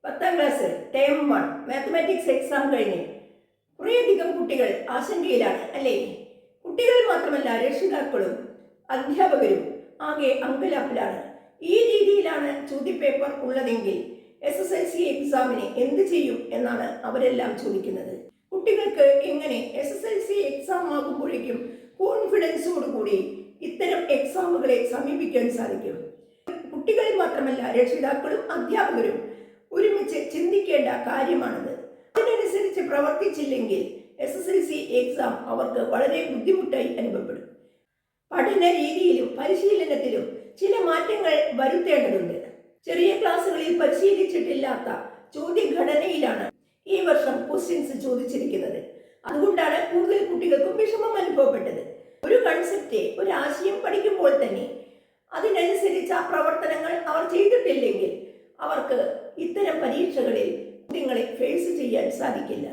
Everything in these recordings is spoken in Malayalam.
10ാം ക്ലാസ് ടേം 1 മാത്തമാറ്റിക്സ് എക്സാം കഴിഞ്ഞ് കുറേയധികം കുട്ടികൾ ആശങ്കയിലാണ് അല്ലേ? കുട്ടികൾ മാത്രമല്ല, രക്ഷിതാക്കളും അധ്യാപകരും ആകെ അങ്കലാപ്പിലാണ്. ഈ രീതിയിലാണ് ചോദ്യപേപ്പർ ഉള്ളതെങ്കിൽ SSLC എക്സാമിന് എന്ത് ചെയ്യും എന്നാണ് അവരെല്ലാം ചോദിക്കുന്നത്. കുട്ടികൾക്ക് എങ്ങനെ SSLC എക്സാം ആകുമ്പോഴേക്കും കോൺഫിഡൻസോടുകൂടി ഇത്തരം എക്സാമുകളെ സമീപിക്കാൻ സാധിക്കും? കുട്ടികൾ മാത്രമല്ല, രക്ഷിതാക്കളും അധ്യാപകരും ഒരുമിച്ച് ചിന്തിക്കേണ്ട കാര്യമാണത്. അതിനനുസരിച്ച് പ്രവർത്തിച്ചില്ലെങ്കിൽ SSLC എക്സാം അവർക്ക് വളരെ ബുദ്ധിമുട്ടായി അനുഭവപ്പെടും. പഠന രീതിയിലും പരിശീലനത്തിലും ചില മാറ്റങ്ങൾ വരുത്തേണ്ടതുണ്ട്. ചെറിയ ക്ലാസ്സുകളിൽ പരിശീലിച്ചിട്ടില്ലാത്ത ചോദ്യഘടനയിലാണ് ഈ വർഷം ക്വസ്റ്റ്യൻസ് ചോദിച്ചിരിക്കുന്നത്. അതുകൊണ്ടാണ് കൂടുതൽ കുട്ടികൾക്കും വിഷമം അനുഭവപ്പെട്ടത്. ഒരു കൺസെപ്റ്റ്, ഒരു ആശയം പഠിക്കുമ്പോൾ തന്നെ അതിനനുസരിച്ച പ്രവർത്തനങ്ങൾ അവർ ചെയ്തിട്ടില്ലെങ്കിൽ അവർക്ക് ഇത്തരം പരീക്ഷകളിൽ കുട്ടികളെ ഫേസ് ചെയ്യാൻ സാധിക്കില്ല.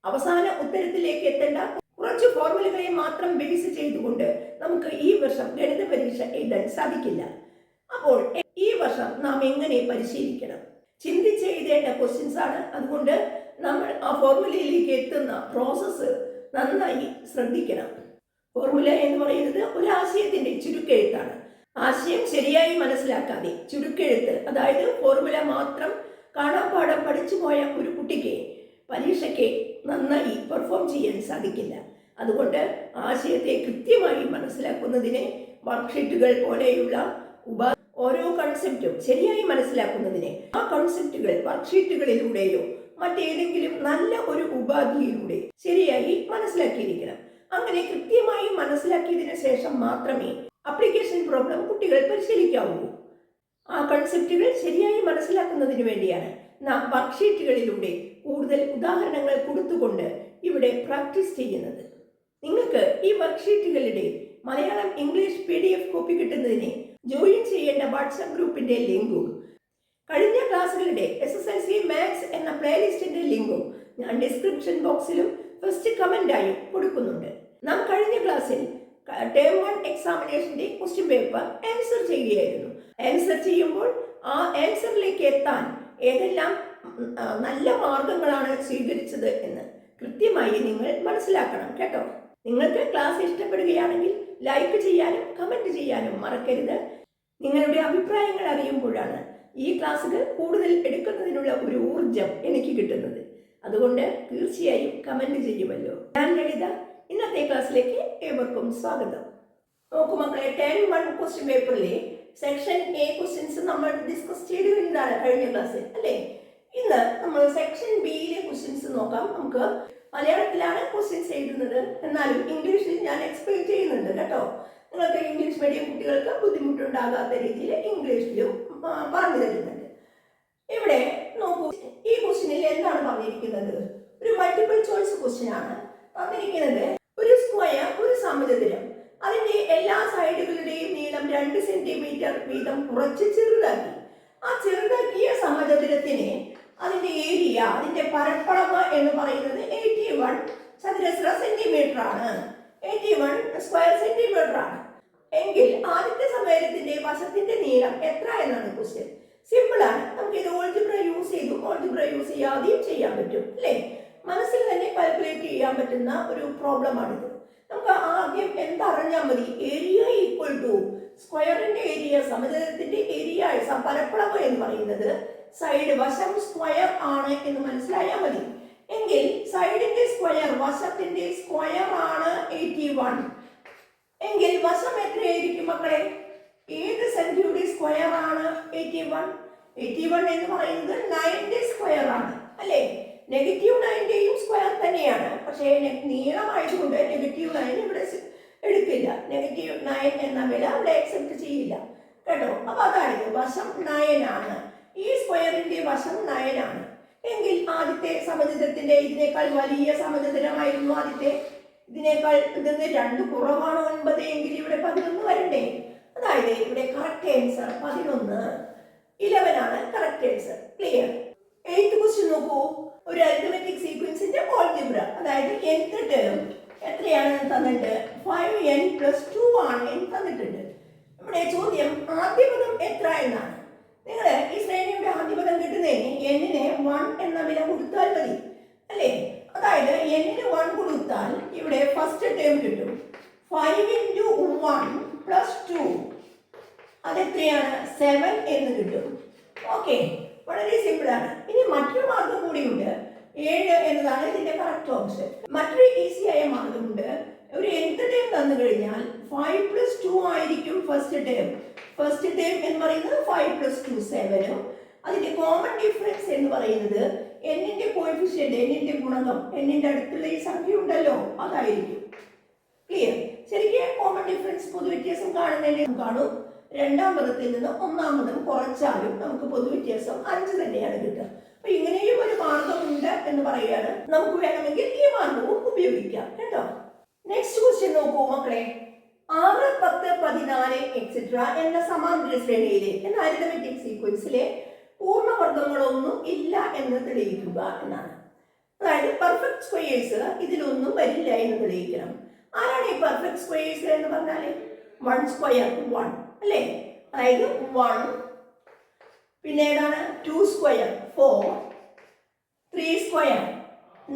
അവസാന ഉത്തരത്തിലേക്ക് എത്തേണ്ട കുറച്ച് ഫോർമുലകളെ മാത്രം ബേസ് ചെയ്തുകൊണ്ട് നമുക്ക് ഈ വർഷം ഗണിത പരീക്ഷ എഴുതാൻ സാധിക്കില്ല. അപ്പോൾ ഈ വർഷം നാം എങ്ങനെ പരിശീലിക്കണം? ചിന്തിച്ച് എഴുതേണ്ട ക്വസ്റ്റ്യൻസ് ആണ്. അതുകൊണ്ട് നമ്മൾ ആ ഫോർമുലയിലേക്ക് എത്തുന്ന പ്രോസസ്സ് നന്നായി ശ്രദ്ധിക്കണം. ഫോർമുല എന്ന് പറയുന്നത് ഒരു ആശയത്തിന്റെ ചുരുക്കെഴുത്താണ്. ആശയം ശരിയായി മനസ്സിലാക്കാതെ ചുരുക്കെഴുത്ത്, അതായത് ഫോർമുല മാത്രം കാണാപ്പാഠം പഠിച്ചു പോയ ഒരു കുട്ടിക്ക് പരീക്ഷയ്ക്ക് നന്നായി പെർഫോം ചെയ്യാൻ സാധിക്കില്ല. അതുകൊണ്ട് ആശയത്തെ കൃത്യമായി മനസ്സിലാക്കുന്നതിന് വർക്ക്ഷീറ്റുകൾ പോലെയുള്ള ഓരോ കൺസെപ്റ്റും ശരിയായി മനസ്സിലാക്കുന്നതിന് ആ കൺസെപ്റ്റുകൾ വർക്ക്ഷീറ്റുകളിലൂടെയോ മറ്റേതെങ്കിലും നല്ല ഒരു ഉപാധിയിലൂടെ ശരിയായി മനസ്സിലാക്കിയിരിക്കണം. അങ്ങനെ കൃത്യമായി മനസ്സിലാക്കിയതിനു ശേഷം മാത്രമേ അപ്ലിക്കേഷൻ പ്രോബ്ലം കുട്ടികൾ പരിശീലിക്കാവൂ. ആ കൺസെപ്റ്റുകൾ ശരിയായി മനസ്സിലാക്കുന്നതിന് വേണ്ടിയാണ് നാം വർക്ക്ഷീറ്റുകളിലൂടെ കൂടുതൽ ഉദാഹരണങ്ങൾ കൊടുത്തുകൊണ്ട് ഇവിടെ പ്രാക്ടീസ് ചെയ്യുന്നത്. നിങ്ങൾക്ക് ഈ വർക്ക്ഷീറ്റുകളുടെ മലയാളം ഇംഗ്ലീഷ് PDF കോപ്പി കിട്ടുന്നതിന് ജോയിൻ ചെയ്യേണ്ട വാട്സാപ്പ് ഗ്രൂപ്പിന്റെ ലിങ്കും കഴിഞ്ഞ ക്ലാസ്സുകളുടെ SSLC മാത്സ് എന്ന പ്ലേലിസ്റ്റിന്റെ ലിങ്കും ഞാൻ ഡിസ്ക്രിപ്ഷൻ ബോക്സിലും ഫസ്റ്റ് കമന്റായും കൊടുക്കുന്നുണ്ട്. നാം കഴിഞ്ഞ ക്ലാസ്സിൽ ടേം 1 എക്സാമിനേഷന്റെ ക്വസ്റ്റ്യൻ പേപ്പർ ആൻസർ ചെയ്യുകയായിരുന്നു. ആൻസർ ചെയ്യുമ്പോൾ ആ ആൻസറിലേക്ക് എത്താൻ ഏതെല്ലാം നല്ല മാർഗങ്ങളാണ് സ്വീകരിച്ചത് എന്ന് കൃത്യമായി നിങ്ങൾ മനസ്സിലാക്കണം കേട്ടോ. നിങ്ങൾക്ക് ക്ലാസ് ഇഷ്ടപ്പെടുകയാണെങ്കിൽ ലൈക്ക് ചെയ്യാനും കമന്റ് ചെയ്യാനും മറക്കരുത്. നിങ്ങളുടെ അഭിപ്രായങ്ങൾ അറിയുമ്പോഴാണ് ഈ ക്ലാസ്സുകൾ കൂടുതൽ എടുക്കുന്നതിനുള്ള ഒരു ഊർജം എനിക്ക് കിട്ടുന്നത്. അതുകൊണ്ട് തീർച്ചയായും കമന്റ് ചെയ്യുമല്ലോ. ഞാൻ ലളിത. ഇന്നത്തെ ക്ലാസ്സിലേക്ക് ഏവർക്കും സ്വാഗതം. നോക്കൂ മക്കളെ, ടേം 1 ക്വസ്റ്റ്യൻ പേപ്പറിലെ സെക്ഷൻ A ക്വസ്റ്റ്യൻസ് നമ്മൾ ഡിസ്കസ് ചെയ്തു കഴിഞ്ഞതാണ് കഴിഞ്ഞ ക്ലാസ്സിൽ അല്ലേ? ഇന്ന് നമ്മൾ സെക്ഷൻ Bയിലെ ക്വസ്റ്റ്യൻസ് നോക്കാം. നമുക്ക് മലയാളത്തിലാണ് ക്വസ്റ്റ്യൻസ് എഴുതുന്നത്, എന്നാലും ഇംഗ്ലീഷിൽ ഞാൻ എക്സ്പ്ലെയിൻ ചെയ്യുന്നുണ്ട് കേട്ടോ. നിങ്ങൾക്ക് ഇംഗ്ലീഷ് മീഡിയം കുട്ടികൾക്ക് ബുദ്ധിമുട്ടുണ്ടാകാത്ത രീതിയിൽ ഇംഗ്ലീഷിലും പറഞ്ഞു തരുന്നുണ്ട്. ഇവിടെ നോക്കൂ, ഈ ക്വസ്റ്റ്യനിൽ എന്താണ് പറഞ്ഞിരിക്കുന്നത്? ഒരു മൾട്ടിപ്പിൾ ചോയ്സ് ക്വസ്റ്റ്യൻ ആണ് തന്നിരിക്കുന്നത്. ഒരു സ്ക്വയർ, ഒരു സമചതുരം, അതിന്റെ എല്ലാ സൈഡുകളുടെയും നീളം 2 സെന്റിമീറ്റർ വീതം കുറച്ച് ചെറുതാക്കി. ആ ചെറുതാക്കിയ സമചതുരത്തിന് അതിന്റെ ഏരിയ, അതിന്റെ പരപ്പളവ് എന്ന് പറയുന്നത് 81 ചതുരശ്ര സെന്റിമീറ്റർ ആണ്. 81 സ്ക്വയർ സെന്റിമീറ്റർ ആണ്. എങ്കിൽ ആദ്യത്തെ സമചതുരത്തിന്റെ വശത്തിന്റെ നീളം എത്ര എന്നാണ് ക്വസ്റ്റ്യൻ. സിമ്പിൾ ആണ്. നമുക്ക് ഇത് ഓൾജിബ്ര യൂസ് ചെയ്തും ഓൾജിബ്ര യൂസ് ചെയ്യാതെയും ചെയ്യാൻ പറ്റും അല്ലേ? മനസ്സിൽ തന്നെ കാൽക്കുലേറ്റ് ചെയ്യാൻ പറ്റുന്ന ഒരു പ്രോബ്ലം ആണിത്. നമുക്ക് ആദ്യം എന്തറിഞ്ഞാൽ മതി? ഏരിയ ഈക്വൽ ടു സ്ക്വയറിന്റെ ഏരിയ, സമചതുരത്തിന്റെ ഏരിയ, പരപ്പളവ് എന്ന് പറയുന്നത് സൈഡ് വശം സ്ക്വയർ ആണ് എന്ന് മനസ്സിലായാൽ മതി. എങ്കിൽ സൈഡിന്റെ സ്ക്വയർ, വശത്തിന്റെ സ്ക്വയർ ആണ് 81. എങ്കിൽ വശം എത്രയായിരിക്കും മക്കളെ? ഏത് സംഖ്യയുടെ സ്ക്വയർ ആണ് 81? 81 എന്ന് പറയുന്നത് 9ന്റെ സ്ക്വയർ ആണ് അല്ലേ? -9ന്റെയും സ്ക്വയർ തന്നെയാണ്. പക്ഷേ നീളമായതുകൊണ്ട് -9 ഇവിടെ എടുക്കില്ല. -9 എന്ന വില അവിടെ അക്സെപ്റ്റ് ചെയ്യില്ല കേട്ടോ. അപ്പൊ അതായത് വശം 9 ആണ്. ഈ സ്ക്വയറിന്റെ വശം 9 ആണ്. എങ്കിൽ ആദ്യത്തെ സമചതുരത്തിന്റെ ഇതിനേക്കാൾ വലിയ സമചതുരമായിരുന്നു ആദ്യത്തെ. ഇതിനേക്കാൾ ഇതിന് 2 കുറവാണ് 9 എങ്കിൽ ഇവിടെ 11 വരണ്ടേ? അതായത് ഇവിടെ കറക്റ്റ് ആൻസർ 11 ആണ് correct answer. Clear? 8th question നോക്കൂ. ഒരു അരിത്മെറ്റിക് സീക്വൻസിന്റെ ഓൾജിബ്ര, അതായത് nth ടേം എത്രയാണ് തന്നിട്ടുണ്ട്? 5n + 2 ആണ് തന്നിട്ടുണ്ട്. ഇവിടെ ചോദ്യം ആദ്യപദം എത്ര എന്നാണ്. നിങ്ങൾ ഈ ശ്രേണിയുടെ ആദ്യപദം കിട്ടുന്നതിന് n നെ ഇവിടെ ഫസ്റ്റ് ടേം കിട്ടും. 5 into 1 plus 2 അതെത്രയാണ്? 7 എന്ന് കിട്ടും. ഓക്കെ, വളരെ സിമ്പിളാണ്. ഇനി മറ്റൊരു മാർഗം കൂടിയുണ്ട്. 7 എന്നതാണ് ഇതിന്റെ കറക്റ്റ് ഓപ്ഷൻ. മറ്റൊരു ഈസിയായ മാർഗമുണ്ട്. ഒരു nth ടേം തന്നു കഴിഞ്ഞാൽ 5 plus 2 ആയിരിക്കും ഫസ്റ്റ് ടേം. ഫസ്റ്റ് ടേം എന്ന് പറയുന്നത് 5 plus 2 7. അതിന്റെ കോമൺ ഡിഫറൻസ് എന്ന് പറയുന്നത് എന്നിന്റെ കോഎഫിഷ്യന്റ്, എന്നിന്റെ ഗുണകം, എന്നിന്റെ അടുത്തുള്ള ഈ സംഖ്യ ഉണ്ടല്ലോ, അതായിരിക്കും. ക്ലിയർ? ശരിക്കും കോമൺ ഡിഫറൻസ് പൊതുവ്യത്യാസം കാണുന്നതിന് കാണും. രണ്ടാം പദത്തിൽ നിന്ന് ഒന്നാം പദം കുറച്ചാലും നമുക്ക് പൊതുവ്യത്യാസം 5 തന്നെയാണ് കിട്ടുക. അപ്പൊ ഇങ്ങനെയും ഒരു മാർഗമുണ്ട് എന്ന് പറയുകയാണ്. നമുക്ക് വേണമെങ്കിൽ ഈ മാർഗവും ഉപയോഗിക്കാം കേട്ടോ. നെക്സ്റ്റ് ക്വസ്റ്റ്യൻ നോക്കൂ മക്കളെ. 6, 10, 14 എക്സെട്ര എന്ന സമാന്തര ശ്രേണിയിലെ എന്ന അരിതമെറ്റിക് സീക്വൻസിലെ പൂർണ്ണവർഗങ്ങളൊന്നും ഇല്ല എന്ന് തെളിയിക്കുക എന്നാണ്. അതായത് പെർഫെക്റ്റ് സ്ക്വയേഴ്സ് ഇതിലൊന്നും വരില്ല എന്ന് തെളിയിക്കണം. ആരാണ് ഈ പെർഫെക്റ്റ് സ്ക്വയേഴ്സ് എന്ന് പറഞ്ഞാൽ? 1 സ്ക്വയർ 1 അല്ലേ? അതായത് 1, പിന്നെ ഏതാണ് 2 സ്ക്വയർ 4, 3 സ്ക്വയർ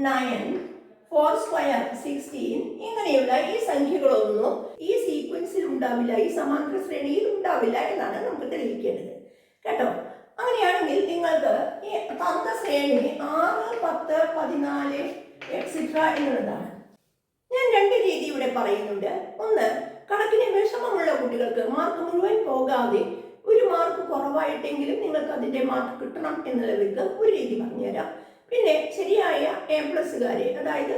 9, 4 സ്ക്വയർ 16. ഇങ്ങനെയുള്ള ഈ സംഖ്യകളൊന്നും ഈ സീക്വൻസിൽ ഉണ്ടാവില്ല, ഈ സമാന്തര ശ്രേണിയിൽ ഉണ്ടാവില്ല എന്നാണ് നമുക്ക് തെളിയിക്കേണ്ടത് കേട്ടോ. അങ്ങനെയാണെങ്കിൽ നിങ്ങൾക്ക് ഈ തന്ന ശ്രേണി 6, 10, 14 എക്സെട്ര എന്നുള്ളതാണ്. ഞാൻ 2 രീതി ഇവിടെ പറയുന്നുണ്ട്. ഒന്ന്, കണക്കിന് വിഷമമുള്ള കുട്ടികൾക്ക് മാർക്ക് മുഴുവൻ പോകാതെ ഒരു മാർക്ക് കുറവായിട്ടെങ്കിലും നിങ്ങൾക്ക് അതിന്റെ മാർക്ക് കിട്ടണം എന്നുള്ളവർക്ക് ഒരു രീതി പറഞ്ഞുതരാം. പിന്നെ ശരിയായ A+കാരെ, അതായത്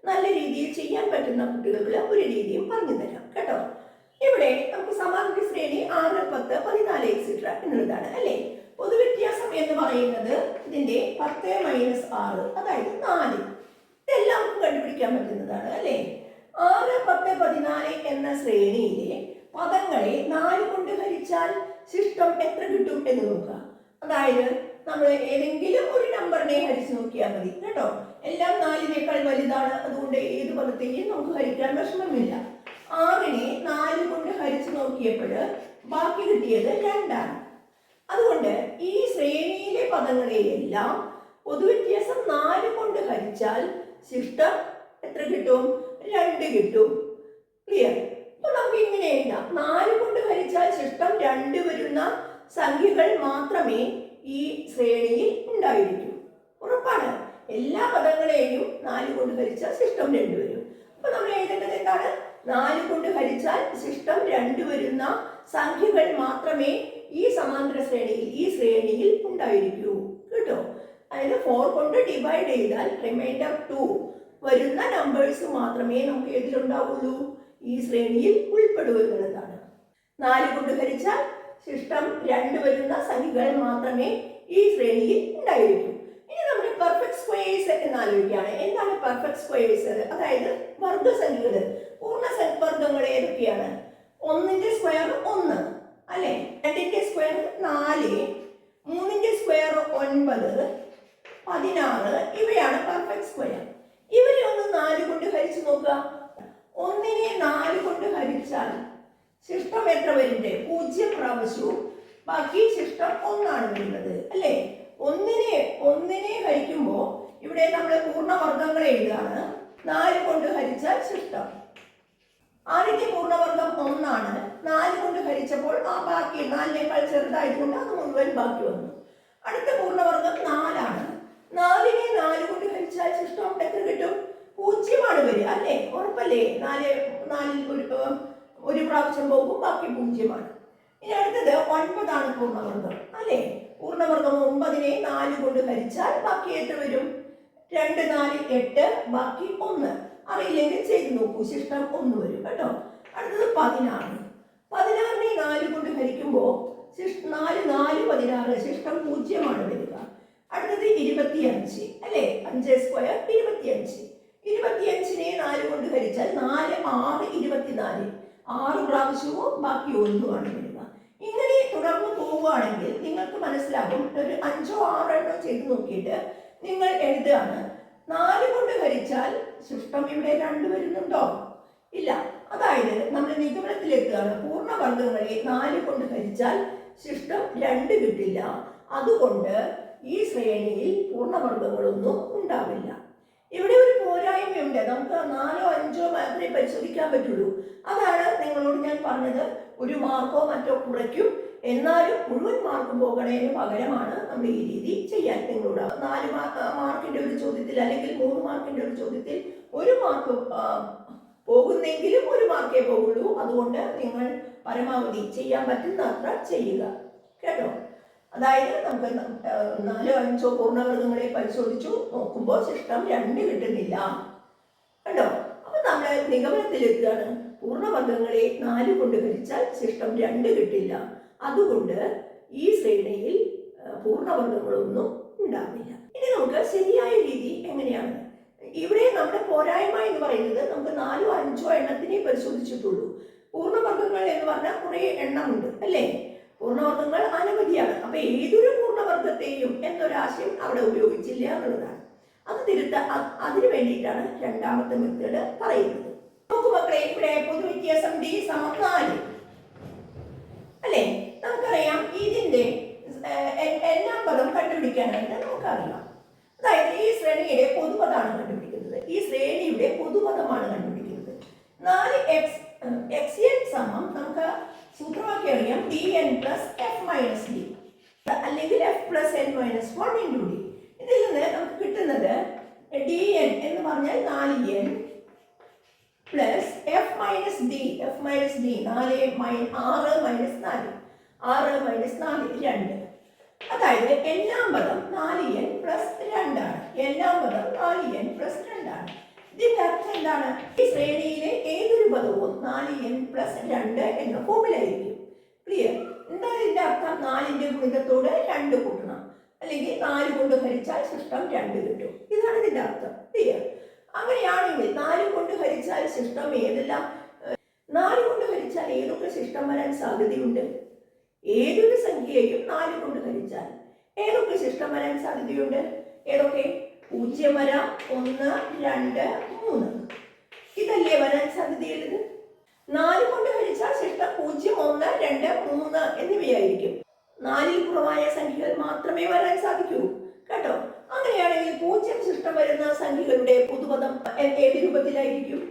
നല്ല രീതിയിൽ ചെയ്യാൻ പറ്റുന്ന കുട്ടികൾക്ക് ഒരു രീതിയും പറഞ്ഞു തരാം കേട്ടോ. ഇവിടെ നമുക്ക് സമാന്തര ശ്രേണി 6, 10, 14 എക്സെട്ര എന്നുള്ളതാണ് അല്ലേ? പൊതുവ്യത്യാസം എന്ന് പറയുന്നത് ഇതിന്റെ 10 - 6, അതായത് 4. ഇതെല്ലാവർക്കും കണ്ടുപിടിക്കാൻ പറ്റുന്നതാണ് അല്ലേ? 6, 10, 14 എന്ന ശ്രേണിയിലെ പദങ്ങളെ 4 കൊണ്ട് ഹരിച്ചാൽ ശിഷ്ടം എത്ര കിട്ടും എന്ന് നോക്കുക. അതായത് നമ്മൾ ഏതെങ്കിലും ഒരു നമ്പറിനെ ഹരിച്ചു നോക്കിയാൽ മതി കേട്ടോ. എല്ലാം 4നേക്കാൾ വലുതാണ്, അതുകൊണ്ട് ഏത് പദത്തെയും നമുക്ക് ഹരിക്കാൻ വിഷമമില്ല. 6നെ 4 കൊണ്ട് ഹരിച്ചു നോക്കിയപ്പോൾ ബാക്കി കിട്ടിയത് 2ആണ്. അതുകൊണ്ട് ഈ ശ്രേണിയിലെ പദങ്ങളെയെല്ലാം പൊതുവ്യത്യാസം 4 കൊണ്ട് ഹരിച്ചാൽ ശിഷ്ടം എത്ര കിട്ടും? 2 കിട്ടും. ക്ലിയർ? അപ്പൊ നമുക്ക് ഇങ്ങനെ എഴുതാം. 4 കൊണ്ട് ഹരിച്ചാൽ ശിഷ്ടം 2 വരുന്ന സംഖ്യകൾ മാത്രമേ ഈ ശ്രേണിയിൽ ഉണ്ടായിരിക്കൂ. ഉറപ്പാണ്. എല്ലാ പദങ്ങളെയും 4 കൊണ്ട് ഹരിച്ചാൽ ശിഷ്ടം 2 വരും. അപ്പൊ നമ്മൾ എഴുതേണ്ടത് എന്താണ്? 4 കൊണ്ട് ഹരിച്ചാൽ ശിഷ്ടം 2 വരുന്ന സംഖ്യകൾ മാത്രമേ ഈ സമാന്തര ശ്രേണിയിൽ, ഈ ശ്രേണിയിൽ ഉണ്ടായിരിക്കൂ കേട്ടോ. അതായത് 4 കൊണ്ട് ഡിവൈഡ് ചെയ്താൽ റിമൈൻഡർ 2 വരുന്ന നമ്പേഴ്സ് മാത്രമേ നമുക്ക് എതിലുണ്ടാവുള്ളൂ, ഈ ശ്രേണിയിൽ ഉൾപ്പെടുക എന്നുള്ളതാണ്. 4 കൊണ്ട് ഹരിച്ചാൽ ശിഷ്ടം 2 വരുന്ന സംഖ്യകൾ മാത്രമേ ഈ ശ്രേണിയിൽ ഉണ്ടായിരിക്കൂ. ഇനി നമ്മുടെ പെർഫെക്റ്റ് സ്ക്വയേഴ്സ് എന്നാലോചിക്കുകയാണ്. എന്താണ് പെർഫെക്റ്റ് സ്ക്വയേഴ്സ്? അതായത് വർഗസംഖ്യകൾ, പൂർണ്ണ വർഗങ്ങൾ ഏതൊക്കെയാണ്? 1ന്റെ സ്ക്വയർ 1 അല്ലെ? 2ന്റെ സ്ക്വയർ 4, 3ന്റെ സ്ക്വയർ 9, 16. ഇവയാണ് പെർഫെക്റ്റ് സ്ക്വയർ. ഇവരെ ഒന്ന് 4 കൊണ്ട് ഹരിച്ചു നോക്കുക. 1നെ 4 കൊണ്ട് ഹരിച്ചാൽ ശിഷ്ടം എത്ര വരുന്നുണ്ട്? 0 പ്രാവശ്യവും ബാക്കി ശിഷ്ടം 1ആണ് വരുന്നത് അല്ലേ? 1നെ ഹരിക്കുമ്പോൾ ഇവിടെ നമ്മൾ പൂർണ്ണവർഗങ്ങൾ എഴുതാണ്. 4 കൊണ്ട് ഹരിച്ചാൽ ശിഷ്ടം. ആദ്യത്തെ പൂർണ്ണവർഗം 1ആണ്. 4 കൊണ്ട് ഹരിച്ചപ്പോൾ ആ ബാക്കി 4നേക്കാൾ ചെറുതായതുകൊണ്ട് അത് മുഴുവൻ ബാക്കി വന്നു. അടുത്ത പൂർണ്ണവർഗം 4ആണ്. 4നെ 4 കൊണ്ട് ഹരിച്ചാൽ ശിഷ്ടം എത്ര കിട്ടും? 0ആണ് വരിക അല്ലേ? ഉറപ്പല്ലേ? 4 ഒരു പ്രാവശ്യം പോകും, ബാക്കി 0ആണ്. ഇനി അടുത്തത് 9ആണ് പൂർണ്ണവർഗം അല്ലേ? പൂർണ്ണവർഗം 9നെ 4 കൊണ്ട് ഹരിച്ചാൽ ബാക്കി എത്ര വരും? 2, 4, 8, ബാക്കി 1. അറിയില്ലെങ്കിൽ ചെയ്ത് നോക്കൂ, ശിഷ്ടം 1 വരും കേട്ടോ. അടുത്തത് 16. 16നെ 4 കൊണ്ട് ഹരിക്കുമ്പോൾ 4, 4, 16, ശിഷ്ടം 0ആണ് വരിക. അടുത്തത് 25 അല്ലേ? 5 സ്ക്വയർ 25. 25നെ 4 കൊണ്ട് ഹരിച്ചാൽ 4, 6, 24. 6 പ്രാവശ്യവും ബാക്കി 1ആണ് വരിക. ഇങ്ങനെ തുടർന്ന് പോവുകയാണെങ്കിൽ നിങ്ങൾക്ക് മനസ്സിലാകും. ഒരു 5, 6 ചെയ്ത് നോക്കിയിട്ട് നിങ്ങൾ എഴുതുകയാണ്. 4 കൊണ്ട് ഹരിച്ചാൽ ശിഷ്ടം ഇവിടെ 2 വരുന്നുണ്ടോ? ഇല്ല. അതായത് നമ്മൾ നിഗമനത്തിലെത്തുകയാണ്. പൂർണ്ണവർഗങ്ങളെ 4 കൊണ്ട് ഹരിച്ചാൽ ശിഷ്ടം 2 കിട്ടില്ല. അതുകൊണ്ട് ഈ ശ്രേണിയിൽ പൂർണ്ണവർഗങ്ങളൊന്നും ഉണ്ടാവില്ല. ഇവിടെ ഒരു പോരായ്മയുണ്ട്. നമുക്ക് 4 5 മാത്രമേ പരിശോധിക്കാൻ പറ്റുള്ളൂ. അതാണ് നിങ്ങളോട് ഞാൻ പറഞ്ഞത്. ഒരു മാർക്കോ മറ്റോ കുറയ്ക്കും, എന്നാലും മുഴുവൻ മാർക്ക് പോകണതിന് പകരമാണ് നമ്മൾ ഈ രീതി ചെയ്യാൻ നിങ്ങളോട്. 4 മാർക്കിന്റെ ഒരു ചോദ്യത്തിൽ അല്ലെങ്കിൽ 3 മാർക്കിന്റെ ഒരു ചോദ്യത്തിൽ 1 മാർക്ക് പോകുന്നെങ്കിലും 1 മാർക്കേ പോകുള്ളൂ. അതുകൊണ്ട് നിങ്ങൾ പരമാവധി ചെയ്യാൻ പറ്റുന്ന അത്ര ചെയ്യുക കേട്ടോ. അതായത് നമുക്ക് 4 5 പൂർണ്ണവർഗങ്ങളെ പരിശോധിച്ചു നോക്കുമ്പോൾ ശിഷ്ടം 2 കിട്ടുന്നില്ല കണ്ടോ. അപ്പൊ നമ്മൾ നിഗമനത്തിലെത്തുകയാണ്, പൂർണ്ണവർഗങ്ങളെ 4 കൊണ്ട് ഹരിച്ചാൽ ശിഷ്ടം 2 കിട്ടില്ല. അതുകൊണ്ട് ഈ ശ്രേണിയിൽ പൂർണ്ണവർഗങ്ങളൊന്നും ഉണ്ടാവില്ല. ഇനി നമുക്ക് ശരിയായ രീതി എങ്ങനെയാണ്? ഇവിടെ നമ്മുടെ പോരായ്മ എന്ന് പറയുന്നത് നമുക്ക് 4 5 എണ്ണത്തിനെ പരിശോധിച്ചിട്ടുള്ളൂ. പൂർണ്ണവർഗങ്ങൾ എന്ന് പറഞ്ഞാൽ കുറെ എണ്ണമുണ്ട് അല്ലേ. പൂർണ്ണവർഗങ്ങൾ അനവധിയാണ്. അപ്പൊ ഏതൊരു പൂർണ്ണവർഗത്തെയും എന്നൊരാശയം അവിടെ ഉപയോഗിച്ചില്ല എന്നുള്ളതാണ്. അത് അതിനു വേണ്ടിയിട്ടാണ് രണ്ടാമത്തെ മെത്തേഡ് പറയുന്നത്. നോക്കൂ മക്കളെ, ഇവിടെ പൊതുവ്യത്യാസം d = 4 അല്ലേ. നമുക്കറിയാം ഇതിന്റെ എണ്ണാം പദം കണ്ടുപിടിക്കാനായിട്ട് നമുക്കറിയാം. അതായത് ഈ ശ്രേണിയുടെ പൊതുപദമാണ് കണ്ടുപിടിക്കുന്നത്. ഈ ശ്രേണിയുടെ പൊതുപദമാണ് കണ്ടുപിടിക്കുന്നത്. 4xn നമുക്ക് സൂത്രവാക്യം അറിയാം, dn + f - d അല്ലെങ്കിൽ f + n - 1 × d. ഇതിൽ നിന്ന് നമുക്ക് കിട്ടുന്നത് dn എന്ന് പറഞ്ഞാൽ 4n പ്ലസ് f - d 4 - 4 6 - 4 2. അതായത് എല്ലാം പദം 4n + 2 ആണ്. എല്ലാം പദം 4n + 2 ആണ്. ഇതിന്റെ അർത്ഥം എന്താണ്? ഈ ശ്രേണിയിലെ ഏതൊരു പദവും 4n + 2 എന്ന ഫോമിലായിരിക്കും. ക്ലിയർ? എന്താണ് ഇതിന്റെ അർത്ഥം? 4ന്റെ ഗുണിതത്തോട് 2 കൂട്ടണം, അല്ലെങ്കിൽ 4 കൊണ്ട് ഹരിച്ചാൽ ശിഷ്ടം 2 കിട്ടും. ഇതാണ് ഇതിന്റെ അർത്ഥം. ക്ലിയർ? അങ്ങനെയാണെങ്കിൽ 4 കൊണ്ട് ഹരിച്ചാൽ ശിഷ്ടം ഏതെല്ലാം 4 കൊണ്ട് ഹരിച്ചാൽ ഏതൊക്കെ ശിഷ്ടം വരാൻ സാധ്യതയുണ്ട്? ഏതൊരു സംഖ്യയെയും 4 കൊണ്ട് ഹരിച്ചാൽ ഏതൊക്കെ ശിഷ്ടം വരാൻ സാധ്യതയുണ്ട്? ഏതൊക്കെ? 0 വരാം, 1 2 3. ഇതല്ലേ വരാൻ സാധ്യതയുള്ളത്. 4 കൊണ്ട് ഹരിച്ചാൽ ശിഷ്ടം 0 1 2 3 എന്നിവയായിരിക്കും. 4ൽ കുറവായ സംഖ്യകൾ മാത്രമേ വരാൻ സാധിക്കൂ കേട്ടോ. അങ്ങനെയാണെങ്കിൽ 0 ശിഷ്ടം വരുന്ന സംഖ്യകളുടെ പൊതുപദം ഏത് രൂപത്തിലായിരിക്കും?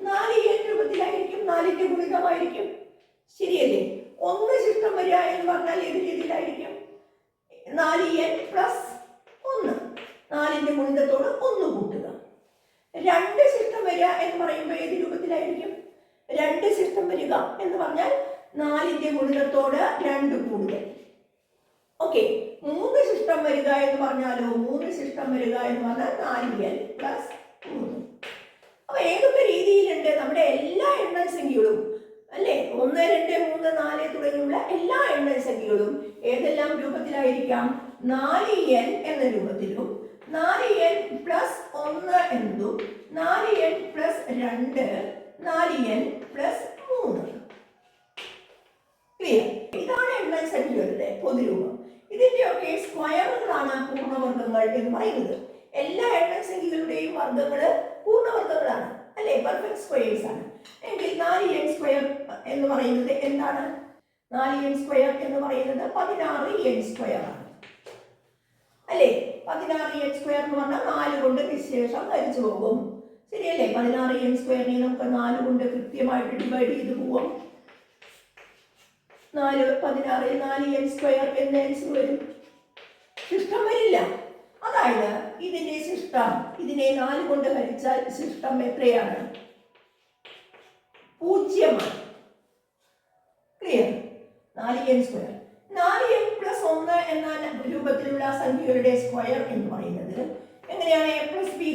4n രൂപത്തിലായിരിക്കും. 4ന്റെ ഗുണിതമായിരിക്കും. ശരിയല്ലേ? 1 ശിഷ്ടം വരിക എന്ന് പറഞ്ഞാൽ ഏത് രീതിയിലായിരിക്കും? 4n + 1, 4ന്റെ ഗുണിതത്തോട് 1 കൂട്ടുക. 2 ശിഷ്ടം വരിക എന്ന് പറയുമ്പോൾ ഏത് രൂപത്തിലായിരിക്കും? 2 ശിഷ്ടം വരിക എന്ന് പറഞ്ഞാൽ 4ന്റെ ഗുണിതത്തോട് 2 കൂടുതൽ. ഓക്കെ. 3 ശിഷ്ടം വരിക എന്ന് പറഞ്ഞാലോ? 3 ശിഷ്ടം വരിക എന്ന് പറഞ്ഞാൽ 4n + 3. അപ്പൊ ഏതൊക്കെ രീതിയിലുണ്ട്? നമ്മുടെ എല്ലാ എണ്ണൽ സംഖ്യകളും അല്ലേ, 1 2 3 4 തുടങ്ങിയുള്ള എല്ലാ എണ്ണൽ സംഖ്യകളും ഏതെല്ലാം രൂപത്തിലായിരിക്കാം? 4n എന്ന രൂപത്തിലും 4n + 1 എന്നതും 4n + 2 4n + 3. ക്ലിയർ? ഇതാണ് എണ്ണൽ സംഖ്യകളുടെ പൊതുരൂപം. ഇതിന്റെയൊക്കെ സ്ക്വയറുകളാണ് പൂർണ്ണവർഗങ്ങൾ എന്ന് പറയുന്നത്. എല്ലാ എണ്ണൽ സംഖ്യകളുടെയും വർഗങ്ങള് പൂർണ്ണവർഗങ്ങളാണ് അല്ലെ, പെർഫെക്റ്റ് സ്ക്വയേഴ്സ് ആണ്. എങ്കിൽ 4n² എന്ന് പറയുന്നത് എന്താണ്? 4n² എന്ന് പറയുന്നത് 16n² ആണ് അല്ലേ. 16n² എന്ന് പറഞ്ഞാൽ 4 കൊണ്ട് നിശേഷം ഹരിച്ചു പോകും. ശരിയല്ലേ? 16n² നമുക്ക് 4 കൊണ്ട് കൃത്യമായിട്ട് ഡിവൈഡ് ചെയ്ത് പോവാം. 4 16 4n² എന്ന ആൻസർ വരും. ശിഷ്ടം വരില്ല. അതായത് ഇതിന്റെ ശിഷ്ടം, ഇതിനെ 4 കൊണ്ട് ഹരിച്ചാൽ ശിഷ്ടം എത്രയാണ്? 0 ആണ്. ക്ലിയർ? 4n². 4n + 1 എന്ന രൂപത്തിലുള്ള സംഖ്യകളുടെ സ്ക്വയർ എന്ന് പറയുന്നത് എങ്ങനെയാണ്? a + b².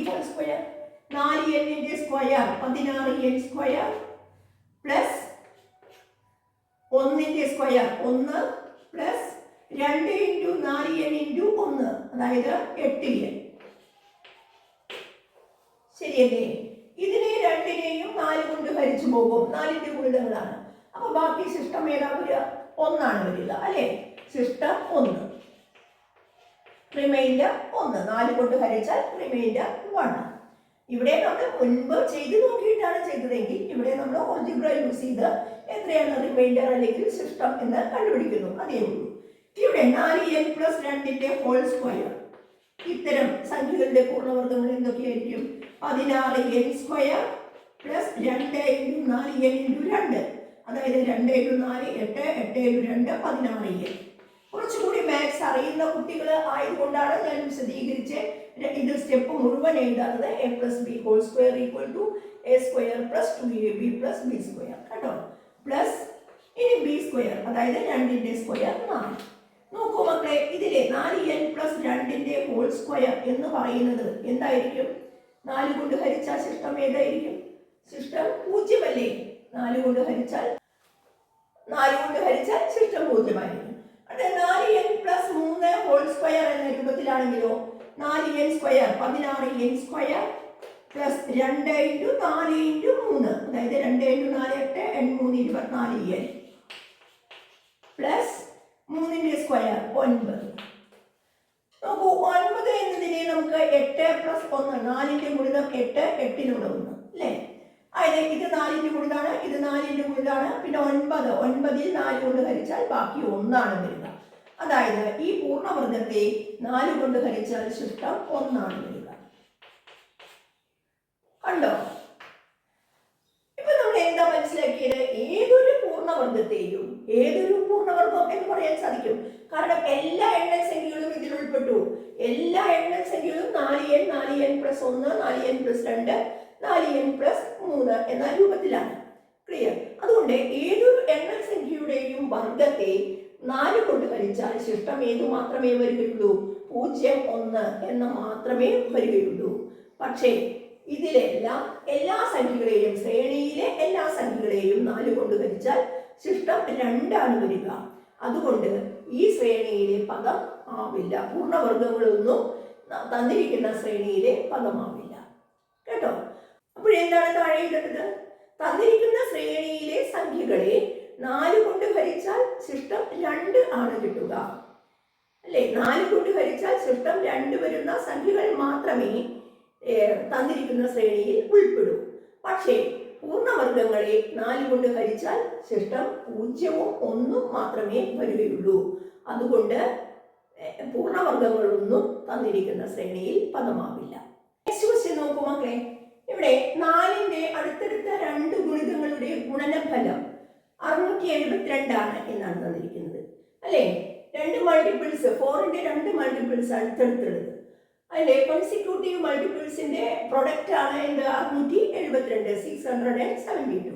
4n-ന്റെ സ്ക്വയർ 16n² പ്ലസ് 1-ന്റെ സ്ക്വയർ 1 പ്ലസ് 2 × 4n × 1 അതായത് 8n. ശരിയല്ലേ? ഇതിനെ രണ്ടിനെയും 4 കൊണ്ട് ഹരിച്ചു പോകും. 4ന്റെ ഗുണിതങ്ങളാണ്. അപ്പൊ ബാക്കി ശിഷ്ടം ഏതാ വരിക? 1 ആണ് വരിക അല്ലെ. ശിഷ്ടം 1, റിമൈൻഡർ 1. 4 കൊണ്ട് ഹരിച്ചാൽ റിമൈൻഡർ 1. ഇവിടെ നമ്മൾ മുൻപ് ചെയ്തു നോക്കിയിട്ടാണ് ചെയ്തതെങ്കിൽ ഇവിടെ നമ്മൾ ഓൾജിബ്ര യൂസ് ചെയ്ത് എത്രയാണ് റിമൈൻഡർ അല്ലെങ്കിൽ ശിഷ്ടം എന്ന് കണ്ടുപിടിക്കുന്നു. അതേ ഉള്ളൂ. ഇവിടെ 4n + 2ന്റെ ഹോൾ സ്ക്വയർ ഇത്തരം സംഖ്യകളുടെ പൂർണ്ണവർഗ്ഗങ്ങൾ എന്തൊക്കെയായിരിക്കും? 16n² പ്ലസ് 2 × 4n × 2, അതായത് 2 × 4 8, 8 × 2 16n. കുറച്ചുകൂടി മാത്സ് അറിയുന്ന കുട്ടികൾ ആയതുകൊണ്ടാണ് ഞാൻ വിശദീകരിച്ച് ഇത് സ്റ്റെപ്പ് മുഴുവൻ എഴുതാത്തത്. a+b² = a² + 2ab + b², കേട്ടോ. പ്ലസ് ഇനി b², അതായത് 2ന്റെ സ്ക്വയർ 4. നോക്കൂ മക്കളെ, ഇതിലെ 4n + 2ന്റെ ഹോൾ സ്ക്വയർ എന്ന് പറയുന്നത് എന്തായിരിക്കും? 4 കൊണ്ട് ഹരിച്ചാൽ ശിഷ്ടം ഏതായിരിക്കും? ശിഷ്ടം 0 അല്ലേ? 4 കൊണ്ട് ഹരിച്ചാൽ ശിഷ്ടം 0 ആയിരിക്കും. അതെ, 4n + 3 ഹോൾ സ്ക്വയർ എന്ന രൂപത്തിലാണെങ്കിലോ 4n² 16n² പ്ലസ് 2 × 4 × 3, അതായത് 2 × 4 8, n 3 24n പ്ലസ് 3ന്റെ സ്ക്വയർ 9. നോക്കൂ, 9 എന്നതിനെ നമുക്ക് 8 + 1, 4ന്റെ ഗുണിതം 8, 8നോട് 1 അല്ലേ? അതായത് ഇത് 4ന്റെ ഗുണിതാണ്, ഇത് 4ന്റെ ഗുണിതാണ്. പിന്നെ 9, 9ൽ 4 കൊണ്ട് ഹരിച്ചാൽ ബാക്കി 1 ആണ് വരിക. അതായത് ഈ പൂർണ്ണവർഗ്ഗത്തെ 4 കൊണ്ട് ഹരിച്ചാൽ ശിഷ്ടം 1 ആണ് വരിക. കണ്ടോ? ഇപ്പൊ നമ്മൾ എന്താ മനസ്സിലാക്കിയത്? ഏതൊരു പൂർണ്ണവർഗ്ഗത്തെയും ഏതൊരു പൂർണ്ണവർഗ്ഗം എന്ന് പറയാൻ സാധിക്കും. കാരണം എല്ലാ എണ്ണൽ സംഖ്യകളും ഇതിൽ ഉൾപ്പെട്ടു. എല്ലാ എണ്ണൽ സംഖ്യകളും 4n, 4n + 1, 4n + 2, 4n + 3 എന്ന രൂപത്തിലാണ്. ക്ലിയർ? അതുകൊണ്ട് ഏതൊരു എണ്ണൽ സംഖ്യയുടെയും വർഗത്തെ 4 കൊണ്ട് ഹരിച്ചാൽ ശിഷ്ടം ഏതു മാത്രമേ വരികയുള്ളൂ? 0, 1 എന്ന മാത്രമേ വരികയുള്ളൂ. പക്ഷേ ഇതിലെല്ലാം എല്ലാ സംഖ്യകളെയും, ശ്രേണിയിലെ എല്ലാ സംഖ്യകളെയും 4 കൊണ്ട് ഹരിച്ചാൽ ശിഷ്ടം 2 ആണ് വരിക. അതുകൊണ്ട് ഈ ശ്രേണിയിലെ പദം ആവില്ല. പൂർണ്ണവർഗ്ഗങ്ങളൊന്നും തന്നിരിക്കുന്ന ശ്രേണിയിലെ പദമാവില്ല, കേട്ടോ. അപ്പോഴെന്താണ് താഴെ എഴുതേണ്ടത്? തന്നിരിക്കുന്ന ശ്രേണിയിലെ സംഖ്യകളെ 4 കൊണ്ട് ഹരിച്ചാൽ ശിഷ്ടം 2 ആണ് കിട്ടുക, അല്ലേ? 4 കൊണ്ട് ഹരിച്ചാൽ ശിഷ്ടം 2 വരുന്ന സംഖ്യകൾ മാത്രമേ തന്നിരിക്കുന്ന ശ്രേണിയിൽ ഉൾപ്പെടൂ. പക്ഷേ പൂർണ്ണവർഗ്ഗങ്ങളെ 4 കൊണ്ട് ഹരിച്ചാൽ ശിഷ്ടം 0ഉം 1ഉം മാത്രമേ വരികയുള്ളൂ. അതുകൊണ്ട് പൂർണ്ണവർഗ്ഗങ്ങളൊന്നും തന്നിരിക്കുന്ന ശ്രേണിയിൽ പദമാവില്ല. നെക്സ്റ്റ് ക്വസ്റ്റ്യൻ നോക്കൂ മക്കളെ. ഇവിടെ 4ന്റെ അടുത്തടുത്ത 2 ഗുണിതങ്ങളുടെ ഗുണനഫലം 672 ആണ് എന്നാണ് തന്നിരിക്കുന്നത്, അല്ലേ? 2 മൾട്ടിപ്പിൾസ്, 4ന്റെ 2 മൾട്ടിപ്പിൾസ് അടുത്തടുത്തുള്ളത്, അല്ലേ? കോൺസിക്യൂട്ടീവ് മൾട്ടിപ്പിൾസിന്റെ പ്രൊഡക്റ്റ് ആണ് എന്ത്? 672, 672.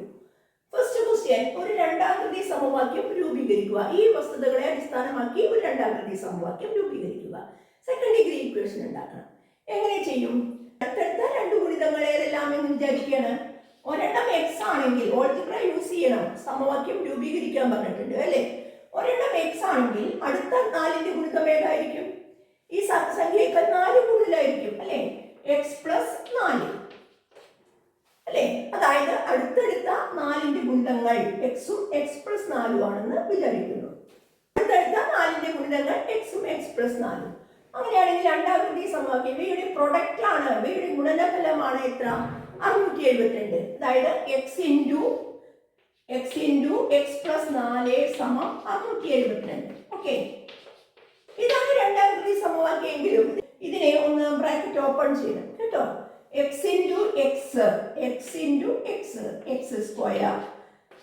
ഫസ്റ്റ് ക്വസ്റ്റ്യൻ, ഒരു രണ്ടാകൃതി സമവാക്യം രൂപീകരിക്കുക. ഈ വസ്തുതകളെ അടിസ്ഥാനമാക്കി ഒരു രണ്ടാകൃതി സമവാക്യം രൂപീകരിക്കുക. സെക്കൻഡ് ഡിഗ്രി ഇക്വേഷൻ ഉണ്ടാക്കണം. എങ്ങനെ ചെയ്യും? അടുത്തടുത്ത 2 ഗുണിതങ്ങൾ ഏതെല്ലാം എന്ന് വിചാരിക്കുകയാണ്. ഒരെണ്ണം x ആണെങ്കിൽ ഓൾജിബ്ര യൂസ് ചെയ്യണം, സമവാക്യം രൂപീകരിക്കാൻ പറഞ്ഞിട്ടുണ്ട്, അല്ലേ? ഒരെണ്ണം x ആണെങ്കിൽ അടുത്ത 4ന്റെ ഗുണിതം ഏതായിരിക്കും? ഈ സംഖ്യയേക്കാൾ 4 കൂടുതലായിരിക്കും, അല്ലേ? x + 4, അല്ലേ? അതായത് അടുത്തടുത്ത 4ന്റെ ഗുണിതങ്ങൾ xഉം x + 4ഉം ആണെന്ന് വിചാരിക്കുന്നു. അടുത്തടുത്ത 4ന്റെ ഗുണിതങ്ങൾ xഉം x + 4ഉം. അങ്ങനെയാണെങ്കിൽ രണ്ടാകൃതി സമവാക്യം ഇവയുടെ പ്രൊഡക്റ്റ് ആണ്, ഇവയുടെ ഗുണനഫലമാണ് എത്ര? 672. അതായത് x × x + 4 = 672. ഓക്കെ, ഇതാണ് രണ്ടാകൃതി സമവാക്യമെങ്കിലും ഇതിനെ ഒന്ന് ബ്രാക്കറ്റ് ഓപ്പൺ ചെയ്യണം, കേട്ടോ. x × x x²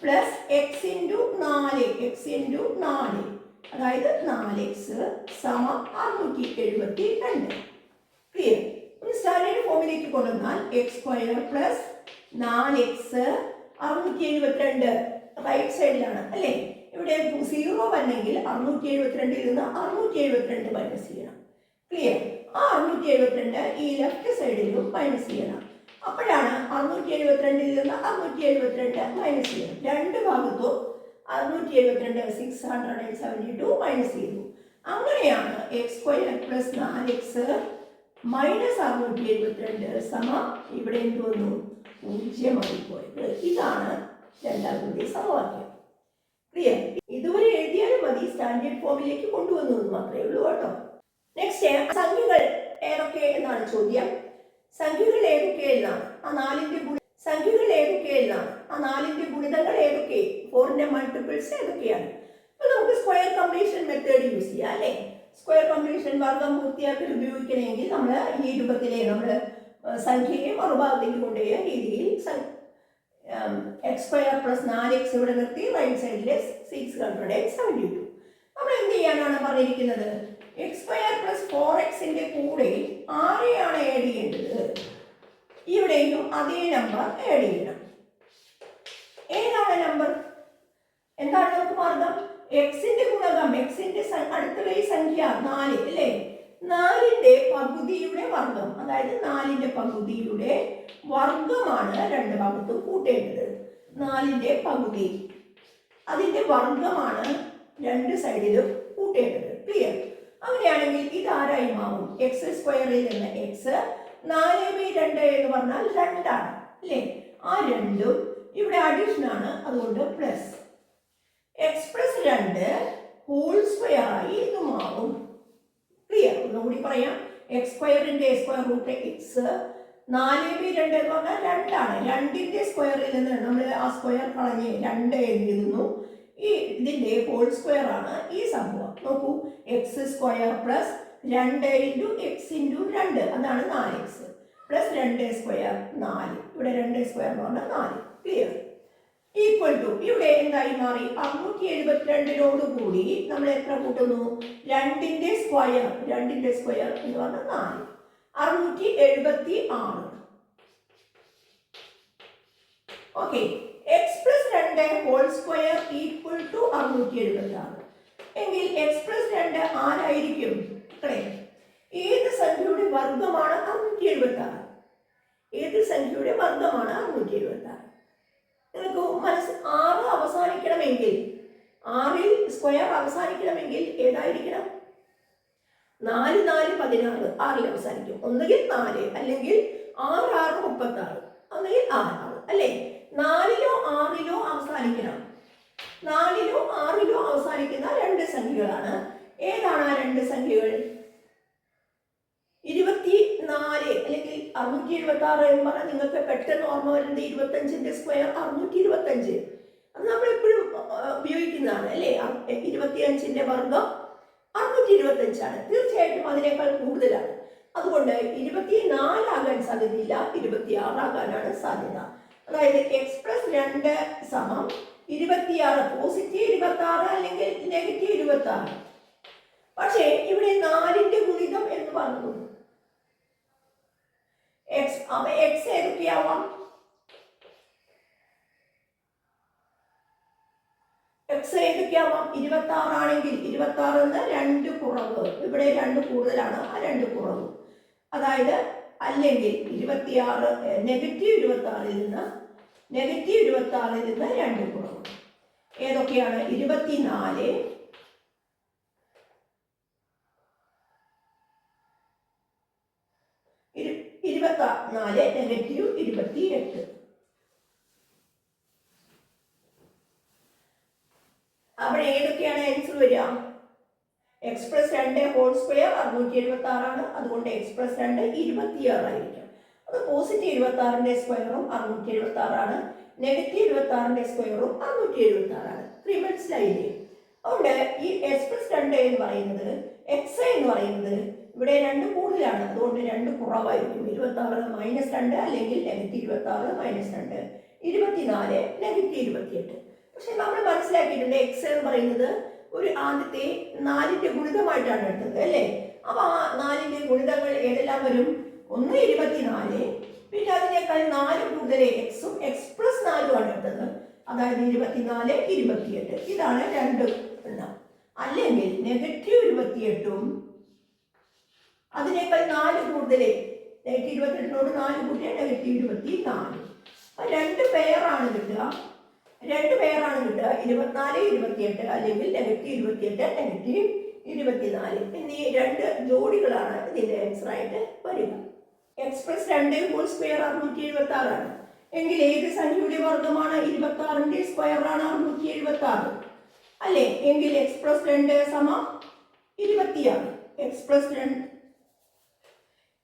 plus x × 4 അതായത് 4x = 672. ക്ലിയർ? ഒന്ന് സ്റ്റാൻഡേർഡ് ഫോമിലേക്ക് കൊണ്ടുവന്നാൽ x² പ്ലസ് 4x 672 റൈറ്റ് സൈഡിലാണ്, അല്ലേ? ഇവിടെ 0 വന്നെങ്കിൽ 672ൽ നിന്ന് 672 മൈനസ് ചെയ്യണം. ക്ലിയർ? ആ 672 ഈ ലെഫ്റ്റ് സൈഡിലും മൈനസ് ചെയ്യണം. അപ്പോഴാണ് 672ൽ നിന്ന് 672 മൈനസ് ചെയ്യണം. രണ്ട് ഭാഗത്തും 672 672 മൈനസ് ചെയ്തു. അങ്ങനെയാണ് x² പ്ലസ് 4x മൈനസ് 672 ഇവിടെ എന്ത് വന്നു? 0 ആയി പോയത്. ഇതാണ് രണ്ടാകൃതി സമവാക്യം. ക്ലിയർ? ഇതുവരെ എഴുതിയാലും മതി, സ്റ്റാൻഡേർഡ് ഫോമിലേക്ക് കൊണ്ടുവന്നു മാത്രമേ ഉള്ളൂ, കേട്ടോ. നെക്സ്റ്റ്, സംഖ്യകൾ ഏതൊക്കെ എന്നാണ് ചോദ്യം. സംഖ്യകൾ ഏതൊക്കെ എന്നാണ്? ആ 4ന്റെ സംഖ്യകൾ ഏതൊക്കെ എന്നാണ്? ആ 4ന്റെ ഗുണിതങ്ങൾ ഏതൊക്കെ? 4ന്റെ മൾട്ടിപ്പിൾസ് ഏതൊക്കെയാണ്? അപ്പൊ നമുക്ക് സ്ക്വയർ കംപ്ലീഷൻ മെത്തേഡ് യൂസ് ചെയ്യാം, അല്ലേ? സ്ക്വയർ കംപ്ലീഷൻ വർഗം പൂർത്തിയാക്കൽ ഉപയോഗിക്കണമെങ്കിൽ നമ്മൾ ഈ രൂപത്തിലെ നമ്മൾ സംഖ്യയെ മറുഭാഗത്തേക്ക് കൊണ്ടുപോയ രീതിയിൽ എക്സ് സ്ക്വയർ പ്ലസ് 4x ഇവിടെ നിർത്തി റൈറ്റ് സൈഡിലെ 672. നമ്മൾ എന്ത് ചെയ്യാനാണ് പറഞ്ഞിരിക്കുന്നത്? എക്സ് സ്ക്വയർ പ്ലസ് 4x കൂടെ ആരെയാണ് ആഡ് ചെയ്യേണ്ടത്? ഇവിടെയും അതേ നമ്പർ ആഡ് ചെയ്യണം. ഏതാണ് നമ്പർ? എന്താണ് നമുക്ക് മാർഗം? എക്സിന്റെ ഗുണകം, എക്സിന്റെ അടുത്തുള്ള ഈ സംഖ്യ 4 അല്ലേ? 4ന്റെ പകുതിയുടെ വർഗം, അതായത് 4ന്റെ പകുതിയുടെ വർഗമാണ് രണ്ട് ഭാഗത്തും കൂട്ടേണ്ടത്. 4ന്റെ പകുതി അതിന്റെ വർഗമാണ് രണ്ട് സൈഡിലും കൂട്ടേണ്ടത്. ക്ലിയർ? അങ്ങനെയാണെങ്കിൽ ഇത് ആരായി മാറും? എക്സ് സ്ക്വയറിൽ നിന്ന് എക്സ്, 4/2 എന്ന് പറഞ്ഞാൽ 2 ആണ് അല്ലേ? ആ 2ഉം ഇവിടെ അഡീഷൻ ആണ്, അതുകൊണ്ട് plus x plus 2 whole square ആയി ഇത് മാറും. ക്ലിയർ? ഒന്നുകൂടി പറയാം. എക്സ് സ്ക്വയറിന്റെ സ്ക്വയർ റൂട്ട് എക്സ്, 4/2 എന്ന് പറഞ്ഞാൽ 2 ആണ്. 2ന്റെ സ്ക്വയറിൽ നിന്ന് നമ്മൾ ആ സ്ക്വയർ കളഞ്ഞ് 2 എഴുതുന്നു. ഈ ഇതിന്റെ ഹോൾ സ്ക്വയർ ആണ് ഈ സംഭവം. നോക്കൂ, X square plus 2 into X into 2, അതാണ് 4x പ്ലസ് 2 സ്ക്വയർ 4. ഇവിടെ 2 സ്ക്വയർ എന്ന് പറഞ്ഞാൽ 4. ക്ലിയർ? ഈക്വൽ ടു ഇവിടെ എന്തായി മാറി? 672 കൂടി നമ്മൾ എത്ര കൂട്ടുന്നു? 2ന്റെ സ്ക്വയർ എന്ന് പറഞ്ഞാൽ 4, 676. Okay, x plus 2 whole square equal to 676 എങ്കിൽ എക്സ് പ്ലസ് 2 ആരായിരിക്കും? ഏത് സംഖ്യയുടെ വർഗമാണ് 676? ഏത് സംഖ്യയുടെ വർഗമാണ് 676? നിങ്ങൾക്ക് 6 അവസാനിക്കണമെങ്കിൽ, 6ൽ സ്ക്വയർ അവസാനിക്കണമെങ്കിൽ ഏതായിരിക്കണം? 4 4 16 6ൽ അവസാനിക്കും. ഒന്നുകിൽ 4 അല്ലെങ്കിൽ 6 6 36, ഒന്നുകിൽ 6 അല്ലേ? 4ലോ 6ലോ അവസാനിക്കണം. 4ലോ 6ലോ അവസാനിക്കുന്ന രണ്ട് സംഖ്യകളാണ്. ഏതാണ് ആ രണ്ട് സംഖ്യകൾ? 24 അല്ലെങ്കിൽ 676 എന്ന് പറഞ്ഞാൽ നിങ്ങൾക്ക് പെട്ടെന്ന് ഓർമ്മ വരുന്നത് 25ന്റെ സ്ക്വയർ 625. അത് നമ്മൾ എപ്പോഴും ഉപയോഗിക്കുന്നതാണ് അല്ലേ? 25ന്റെ വർഗം 625 ആണ്. തീർച്ചയായിട്ടും അതിനേക്കാൾ കൂടുതലാണ്. അതുകൊണ്ട് 24 ആകാൻ സാധ്യതയില്ല, 26 ആകാനാണ് സാധ്യത. അതായത് എക്സ് പ്ലസ് 2 സമം 26, പോസിറ്റീവ് 26 അല്ലെങ്കിൽ നെഗറ്റീവ് 26. പക്ഷേ ഇവിടെ 4ന്റെ ഗുണിതം എന്ന് പറഞ്ഞു. എക്സ് ഏതൊക്കെയാവാം? എക്സ് ഏതൊക്കെയാവാം? 26 ആണെങ്കിൽ 26 2 കുറവ്, ഇവിടെ 2 കൂടുതലാണ്, ആ 2 കുറവ്. അതായത് അല്ലെങ്കിൽ 26 നെഗറ്റീവ് 26ൽ നിന്ന് 2 കുറവ്. ഏതൊക്കെയാണ്? 24, 24 നെഗറ്റീവ് 28. അവിടെ ഏതൊക്കെയാണ് ആൻസർ വരിക? എക്സ് പ്ലസ് 2 ഹോൾ സ്ക്വയർ 676 ആണ്. അതുകൊണ്ട് എക്സ് പ്ലസ് 2 26 ആയിരിക്കും. അത് പോസിറ്റീവ് 26ന്റെ സ്ക്വയറും 676 ആണ്. നെഗറ്റീവ് 26ന്റെ സ്ക്വയറും 676 ആണ്. മനസ്സിലായില്ലേ? അതുകൊണ്ട് ഈ എക്സ് പ്ലസ് 2 എന്ന് പറയുന്നത്, എക്സ് എന്ന് പറയുന്നത് ഇവിടെ 2 കൂടുതലാണ്, അതുകൊണ്ട് 2 കുറവായിരിക്കും. 26 മൈനസ് 2 അല്ലെങ്കിൽ നെഗറ്റീവ് 26 മൈനസ് 2, 24 നെഗറ്റീവ് 28. പക്ഷെ നമ്മൾ മനസ്സിലാക്കിയിട്ടുണ്ട് എക്സ് എന്ന് പറയുന്നത് ഒരു ആദ്യത്തെ 4ന്റെ ഗുണിതമായിട്ടാണ് എടുത്തത് അല്ലേ? അപ്പൊ ആ 4ന്റെ ഗുണിതങ്ങൾ ഏതെല്ലാം വരും? ഒന്ന് 24, പിന്നെ അതിനേക്കാൾ 4 കൂടുതൽ എക്സും എക്സ് പ്ലസ് 4 ആണ് എടുത്തത്. അതായത് 24 28. ഇതാണ് 2 എണ്ണം. അല്ലെങ്കിൽ നെഗറ്റീവ് 28ഉം അതിനേക്കാൾ 4 കൂടുതൽ, നെഗറ്റീവ് 28നോട് 4 കൂട്ടിയ നെഗറ്റീവ് 24. അപ്പൊ 2 പെയറാണ് കിട്ടുക. 24 28 അല്ലെങ്കിൽ നെഗറ്റീവ് 28 നെഗറ്റീവ് 24 എന്നീ 2 ജോഡികളാണ് ഇതിന്റെ ആൻസർ ആയിട്ട് വരിക. എക്സ് പ്ലസ് 2 ഹോൾ സ്ക്വയർ 676 ആണ്. എങ്കിൽ ഏത് സംഖ്യയുടെ വർഗമാണ്? 26ന്റെ സ്ക്വയർ ആണ് 676 അല്ലേ? എങ്കിൽ എക്സ് പ്ലസ് 2 സമം 26. എക്സ് പ്ലസ് 2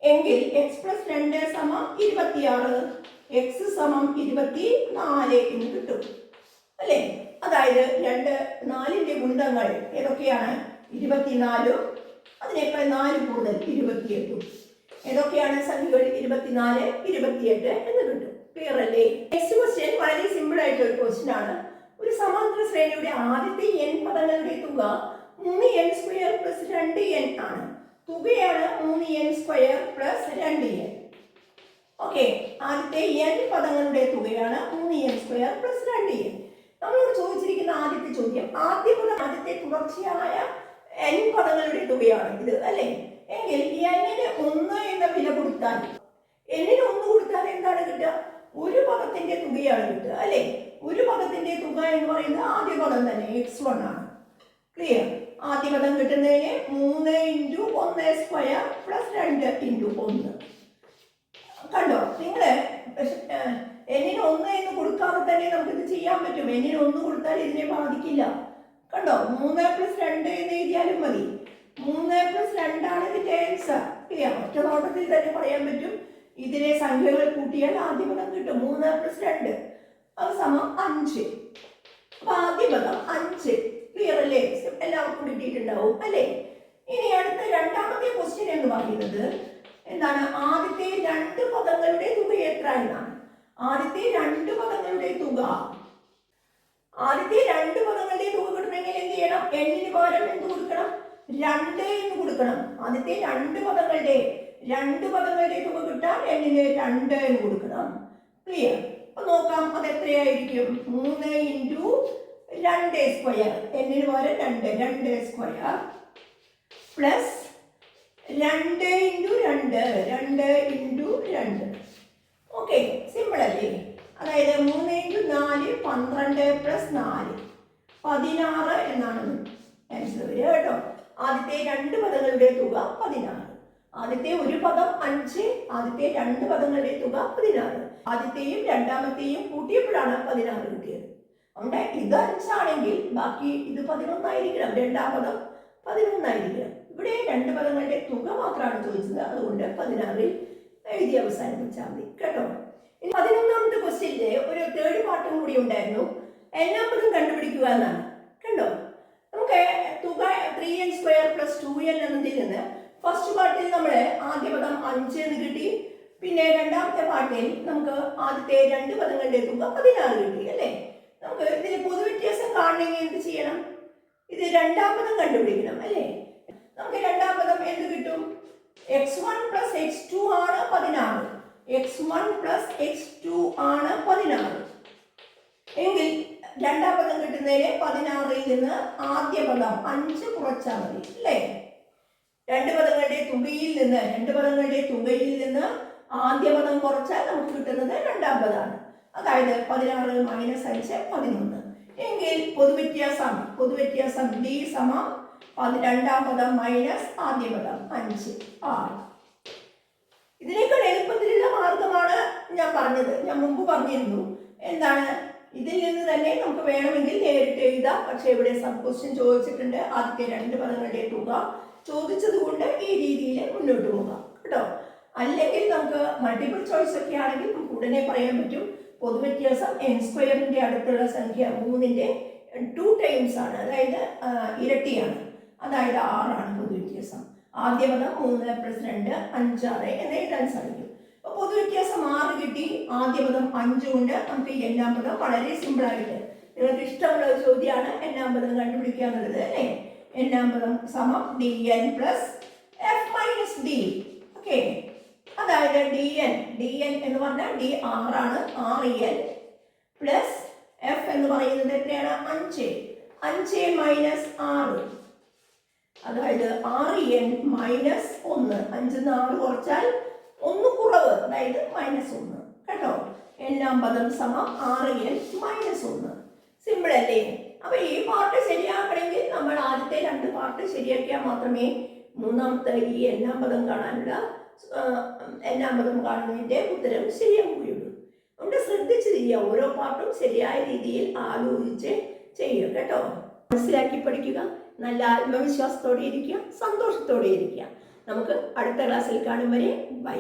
എങ്കിൽ എക്സ് പ്ലസ് 2 സമം 26, എക്സ് സമം 24 എന്ന് കിട്ടും അല്ലേ? അതായത് 4ന്റെ ഗുണിതങ്ങൾ ഏതൊക്കെയാണ്? 24ഉം അതിനേക്കാൾ 4 കൂടുതൽ 28. ഏതൊക്കെയാണ് സംഖ്യകൾ? 24, 28 എന്ന് കിട്ടും. ക്ലിയർ അല്ലേ? നെക്സ്റ്റ് ക്വസ്റ്റ്യൻ വളരെ സിമ്പിൾ ആയിട്ടുള്ള ഒരു ക്വസ്റ്റ്യൻ ആണ്. ഒരു സമാന്തര ശ്രേണിയുടെ ആദ്യത്തെ n പദങ്ങളുടെ തുക 3n² പ്ലസ് 2n ആണ്. തുകയാണ് 3n² പ്ലസ് 2n. ഓക്കെ, ആദ്യത്തെ n പദങ്ങളുടെ തുകയാണ് 3n² പ്ലസ് 2n. നമ്മളോട് ചോദിച്ചിരിക്കുന്ന ആദ്യത്തെ ചോദ്യം ആദ്യത്തെ തുടർച്ചയായ n പദങ്ങളുടെ തുകയാണ് ഇത് അല്ലേ? എങ്കിൽ n-ന് 1 എന്ന വില കൊടുത്താൽ n-ന് 1 കൊടുത്താൽ എന്താണ് കിട്ടുക? ഒരു പദത്തിന്റെ തുകയാണ് കിട്ടുക അല്ലേ? ഒരു പദത്തിന്റെ തുക എന്ന് പറയുന്നത് ആദ്യ പദം തന്നെ x1 ആണ്. ക്ലിയർ? ആദ്യ പദം കിട്ടുന്നതിന് 3 × 1² പ്ലസ് 2 × 1. കണ്ടോ? നിങ്ങള് n-ന് 1 എന്ന് കൊടുക്കാതെ തന്നെ നമുക്കിത് ചെയ്യാൻ പറ്റും. n-ന് 1 കൊടുത്താൽ ഇതിനെ ബാധിക്കില്ല. കണ്ടോ? 3 + 2 എന്ന് എഴുതിയാലും മതി. 3 + 2 ആണ് ഇതിന്റെ ആൻസർ. ക്ലിയർ? ഒറ്റ നോട്ടത്തിൽ തന്നെ പറയാൻ പറ്റും. ഇതിനെ സംഖ്യകൾ കൂട്ടിയാൽ ആദ്യ പദം കിട്ടും. 3 + 2 അത് സമം 5. അപ്പൊ ആദ്യ പദം 5. ക്ലിയർ അല്ലേ? എല്ലാവർക്കും കിട്ടിയിട്ടുണ്ടാവും അല്ലേ? ഇനി അടുത്ത രണ്ടാമത്തെ ക്വസ്റ്റ്യൻ എന്ന് പറയുന്നത് എന്താണ്? ആദ്യത്തെ 2 പദങ്ങളുടെ തുക എത്ര എന്നാണ്. ആദ്യത്തെ 2 പദങ്ങളുടെ തുക കിട്ടണമെങ്കിൽ എന്ത് ചെയ്യണം? n-ന് പകരം എന്ത് കൊടുക്കണം? 2 എന്ന് കൊടുക്കണം. ആദ്യത്തെ 2 പദങ്ങളുടെ തുക കിട്ടാൻ n-ന് 2 എന്ന് കൊടുക്കണം. ക്ലിയർ? അപ്പൊ നോക്കാം അത് എത്രയായിരിക്കും? 3 × 2² n-ന് പകരം 2² പ്ലസ് 2 × 2. ഓക്കെ, സിമ്പിൾ അല്ലേ? അതായത് 3 × 4 12 പ്ലസ് 4 16 എന്നാണ് ആൻസർ വരിക കേട്ടോ. ആദ്യത്തെ 2 പദങ്ങളുടെ തുക 16. ആദ്യത്തെ ഒരു പദം 5, ആദ്യത്തെ 2 പദങ്ങളുടെ തുക 16. ആദ്യത്തെയും രണ്ടാമത്തെയും കൂട്ടിയപ്പോഴാണ് 16 കിട്ടിയത്. അതുകൊണ്ട് ഇത് 5 ആണെങ്കിൽ ബാക്കി ഇത് 11 ആയിരിക്കണം. രണ്ടാം പദം 11 ആയിരിക്കണം. ഇവിടെ 2 പദങ്ങളുടെ തുക മാത്രമാണ് ചോദിച്ചത്. അതുകൊണ്ട് 16 എഴുതി അവസാനിപ്പിച്ചാൽ മതി കേട്ടോ. ഇനി 11ാമത്തെ ക്വസ്റ്റ്യനിലെ ഒരു തേർഡ് പാർട്ടും കൂടി ഉണ്ടായിരുന്നു. n-ാം പദം കണ്ടുപിടിക്കുക എന്നാണ്. കണ്ടോ? നമുക്ക് തുക 3n² പ്ലസ് 2n എന്നതിൽ നിന്ന് ഫസ്റ്റ് പാർട്ടിൽ നമ്മൾ ആദ്യ പദം 5 എന്ന് കിട്ടി. പിന്നെ രണ്ടാമത്തെ പാർട്ടിൽ നമുക്ക് ആദ്യത്തെ 2 പദങ്ങളുടെ തുക 16 കിട്ടി അല്ലേ? നമുക്ക് ഇതിൽ പൊതുവ്യത്യാസം കാണണമെങ്കിൽ എന്ത് ചെയ്യണം? ഇത് രണ്ടാം പദം കണ്ടുപിടിക്കണം അല്ലേ? നമുക്ക് രണ്ടാം പദം എന്ത് കിട്ടും? x1 പ്ലസ് x2 ആണ് 16. x1 പ്ലസ് x2 ആണ് 16. എങ്കിൽ രണ്ടാം പദം കിട്ടുന്നതിന് 16ൽ നിന്ന് ആദ്യ പദം 5 കുറച്ചാൽ മതി അല്ലേ? 2 പദങ്ങളുടെ തുകയിൽ നിന്ന് ആദ്യ പദം കുറച്ചാൽ നമുക്ക് കിട്ടുന്നത് രണ്ടാം പദമാണ്. അതായത് 16 - 5 11. എങ്കിൽ പൊതുവ്യത്യാസം d സമം രണ്ടാം പദം മൈനസ് ആദ്യ പദം 5 6. ഇതിനേക്കാൾ എളുപ്പത്തിലുള്ള മാർഗമാണ് ഞാൻ മുമ്പ് പറഞ്ഞിരുന്നു. എന്താണ്? ഇതിൽ നിന്ന് തന്നെ നമുക്ക് വേണമെങ്കിൽ നേരിട്ട് എഴുതാം. പക്ഷെ ഇവിടെ സബ് ക്വസ്റ്റ്യൻ ചോദിച്ചിട്ടുണ്ട്. ആദ്യത്തെ 2 പദങ്ങളുടെ തുക ചോദിച്ചത് കൊണ്ട് ഈ രീതിയിൽ മുന്നോട്ട് പോകാം കേട്ടോ. അല്ലെങ്കിൽ നമുക്ക് മൾട്ടിപ്പിൾ ചോയ്സ് ഒക്കെ ആണെങ്കിൽ നമുക്ക് ഉടനെ പറയാൻ പറ്റും. പൊതുവ്യത്യാസം n² അടുത്തുള്ള സംഖ്യ 3ന്റെ 2 ടൈംസ് ആണ്. അതായത് ഇരട്ടിയാണ്. അതായത് 6 ആണ് പൊതുവ്യത്യാസം. ആദ്യ പദം 3 + 2 5 6 എന്ന് എഴുതാൻ സാധിക്കും. അപ്പോൾ പൊതുവ്യത്യാസം 6 കിട്ടി. ആദ്യ പദം 5 കൊണ്ട് നമുക്ക് ഈ n-ാം പദം വളരെ സിമ്പിൾ ആയിട്ട് നിങ്ങൾക്ക് ഇഷ്ടമുള്ള ഒരു ചോദ്യമാണ് n-ാം പദം കണ്ടുപിടിക്കുക എന്നുള്ളത് അല്ലേ? n-ാം പദം സമം dn plus f - d. Okay, അതായത് dn എന്ന് പറഞ്ഞാൽ d 6 ആണ്. 6n പ്ലസ് f എന്ന് പറയുന്നത് എത്രയാണ്? 5 5 - 6. അതായത് 6n - 1. 5 ന്ന് 6 കുറച്ചാൽ 1 കുറവ്, അതായത് -1 കേട്ടോ. n-ാം പദം സമം 6n - 1. സിമ്പിൾ അല്ലേ? അപ്പൊ ഈ പാർട്ട് ശരിയാക്കണമെങ്കിൽ നമ്മൾ ആദ്യത്തെ 2 പാർട്ട് ശരിയാക്കിയാൽ മാത്രമേ മൂന്നാമത്തെ ഈ n-ാം പദം കാണുന്നതിന്റെ ഉത്തരം ശരിയാവുകയുള്ളൂ. അതുകൊണ്ട് ശ്രദ്ധിച്ച് ചെയ്യുക. ഓരോ പാർട്ടും ശരിയായ രീതിയിൽ ആലോചിച്ച് ചെയ്യുക കേട്ടോ. മനസ്സിലാക്കി പഠിക്കുക. നല്ല ആത്മവിശ്വാസത്തോടെ ഇരിക്കുക, സന്തോഷത്തോടെ ഇരിക്കുക. നമുക്ക് അടുത്ത ക്ലാസ്സിൽ കാണും വരെ ബൈ.